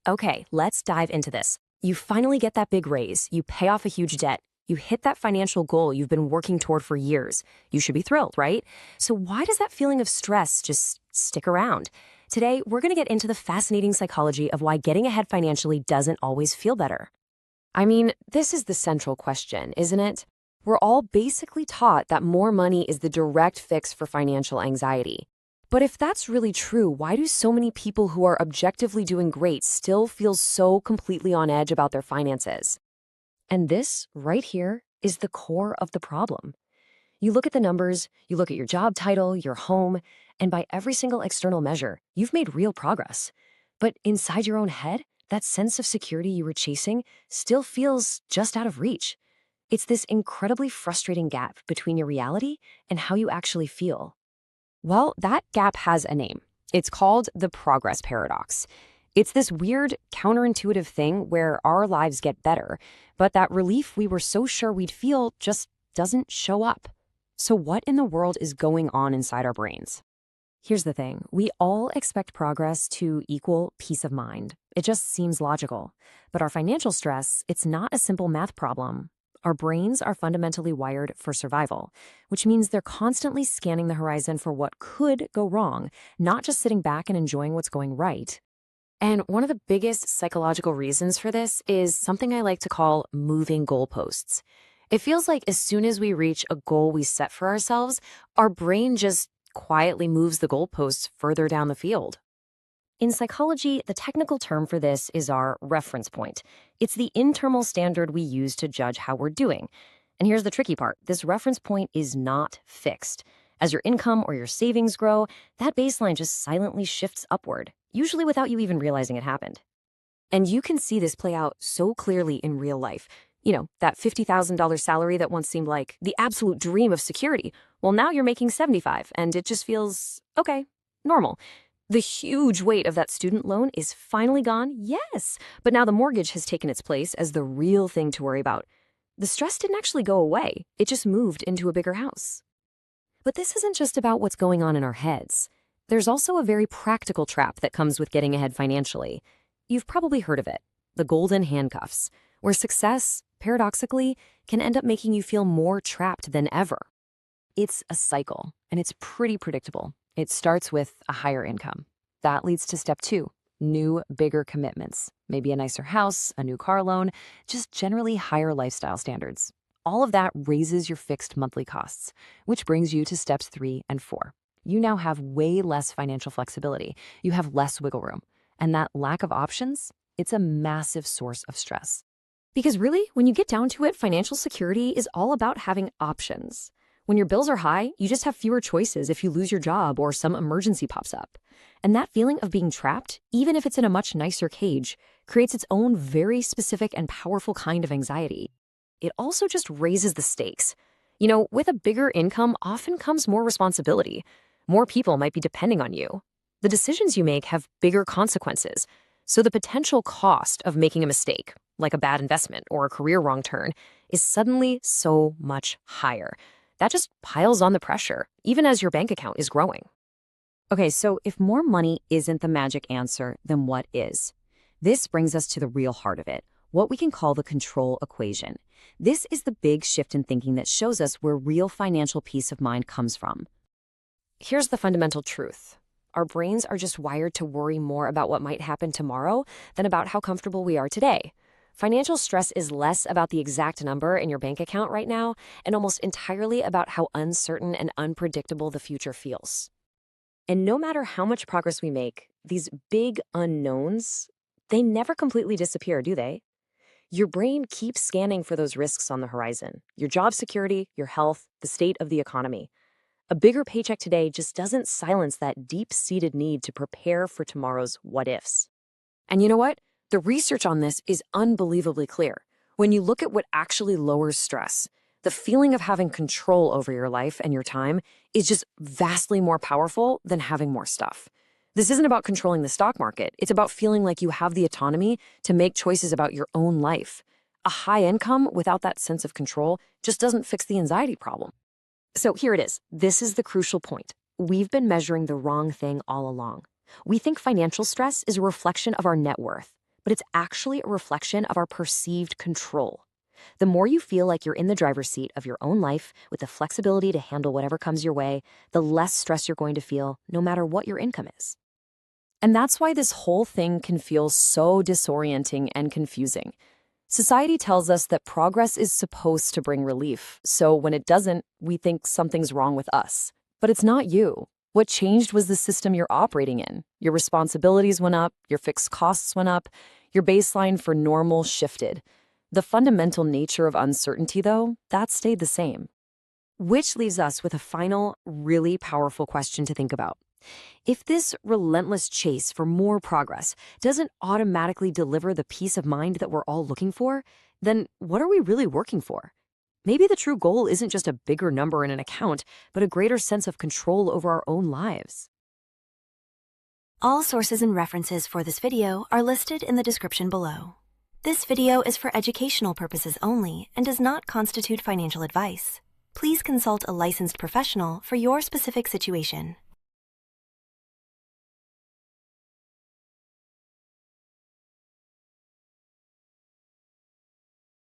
Okay, let's dive into this. You finally get that big raise, you pay off a huge debt, you hit that financial goal you've been working toward for years. You should be thrilled, right? So, why does that feeling of stress just stick around? Today, we're going to get into the fascinating psychology of why getting ahead financially doesn't always feel better. I mean, this is the central question, isn't it? We're all basically taught that more money is the direct fix for financial anxiety. But if that's really true, why do so many people who are objectively doing great still feel so completely on edge about their finances? And this, right here, is the core of the problem. You look at the numbers, you look at your job title, your home, and by every single external measure, you've made real progress. But inside your own head, that sense of security you were chasing still feels just out of reach. It's this incredibly frustrating gap between your reality and how you actually feel. Well, that gap has a name. It's called the progress paradox. It's this weird, counterintuitive thing where our lives get better, but that relief we were so sure we'd feel just doesn't show up. So, what in the world is going on inside our brains? Here's the thing, we all expect progress to equal peace of mind. It just seems logical. But our financial stress, it's not a simple math problem. Our brains are fundamentally wired for survival, which means they're constantly scanning the horizon for what could go wrong, not just sitting back and enjoying what's going right. And one of the biggest psychological reasons for this is something I like to call moving goalposts. It feels like as soon as we reach a goal we set for ourselves, our brain just quietly moves the goalposts further down the field. In psychology, the technical term for this is our reference point. It's the internal standard we use to judge how we're doing. And here's the tricky part. This reference point is not fixed. As your income or your savings grow, that baseline just silently shifts upward, usually without you even realizing it happened. And you can see this play out so clearly in real life. You know, that $50,000 salary that once seemed like the absolute dream of security. Well, now you're making 75 and it just feels, okay, normal. The huge weight of that student loan is finally gone, yes, but now the mortgage has taken its place as the real thing to worry about. The stress didn't actually go away, it just moved into a bigger house. But this isn't just about what's going on in our heads. There's also a very practical trap that comes with getting ahead financially. You've probably heard of it, the golden handcuffs, where success, paradoxically, can end up making you feel more trapped than ever. It's a cycle, and it's pretty predictable. It starts with a higher income. That leads to step two, new, bigger commitments. Maybe a nicer house, a new car loan, just generally higher lifestyle standards. All of that raises your fixed monthly costs, which brings you to steps 3 and 4. You now have way less financial flexibility. You have less wiggle room. And that lack of options, it's a massive source of stress. Because really, when you get down to it, financial security is all about having options. When your bills are high, you just have fewer choices if you lose your job or some emergency pops up. And that feeling of being trapped, even if it's in a much nicer cage, creates its own very specific and powerful kind of anxiety. It also just raises the stakes. You know, with a bigger income often comes more responsibility. More people might be depending on you. The decisions you make have bigger consequences. So the potential cost of making a mistake, like a bad investment or a career wrong turn, is suddenly so much higher. That just piles on the pressure, even as your bank account is growing. Okay, so if more money isn't the magic answer, then what is? This brings us to the real heart of it, what we can call the control equation. This is the big shift in thinking that shows us where real financial peace of mind comes from. Here's the fundamental truth. Our brains are just wired to worry more about what might happen tomorrow than about how comfortable we are today. Financial stress is less about the exact number in your bank account right now and almost entirely about how uncertain and unpredictable the future feels. And no matter how much progress we make, these big unknowns, they never completely disappear, do they? Your brain keeps scanning for those risks on the horizon, your job security, your health, the state of the economy. A bigger paycheck today just doesn't silence that deep-seated need to prepare for tomorrow's what-ifs. And you know what? The research on this is unbelievably clear. When you look at what actually lowers stress, the feeling of having control over your life and your time is just vastly more powerful than having more stuff. This isn't about controlling the stock market. It's about feeling like you have the autonomy to make choices about your own life. A high income without that sense of control just doesn't fix the anxiety problem. So here it is. This is the crucial point. We've been measuring the wrong thing all along. We think financial stress is a reflection of our net worth. but it's actually a reflection of our perceived control. The more you feel like you're in the driver's seat of your own life with the flexibility to handle whatever comes your way, the less stress you're going to feel, no matter what your income is. And that's why this whole thing can feel so disorienting and confusing. Society tells us that progress is supposed to bring relief, so when it doesn't, we think something's wrong with us. But it's not you. What changed was the system you're operating in. Your responsibilities went up, your fixed costs went up, your baseline for normal shifted. The fundamental nature of uncertainty, though, that stayed the same. Which leaves us with a final, really powerful question to think about. If this relentless chase for more progress doesn't automatically deliver the peace of mind that we're all looking for, then what are we really working for? Maybe the true goal isn't just a bigger number in an account, but a greater sense of control over our own lives. All sources and references for this video are listed in the description below. This video is for educational purposes only and does not constitute financial advice. Please consult a licensed professional for your specific situation.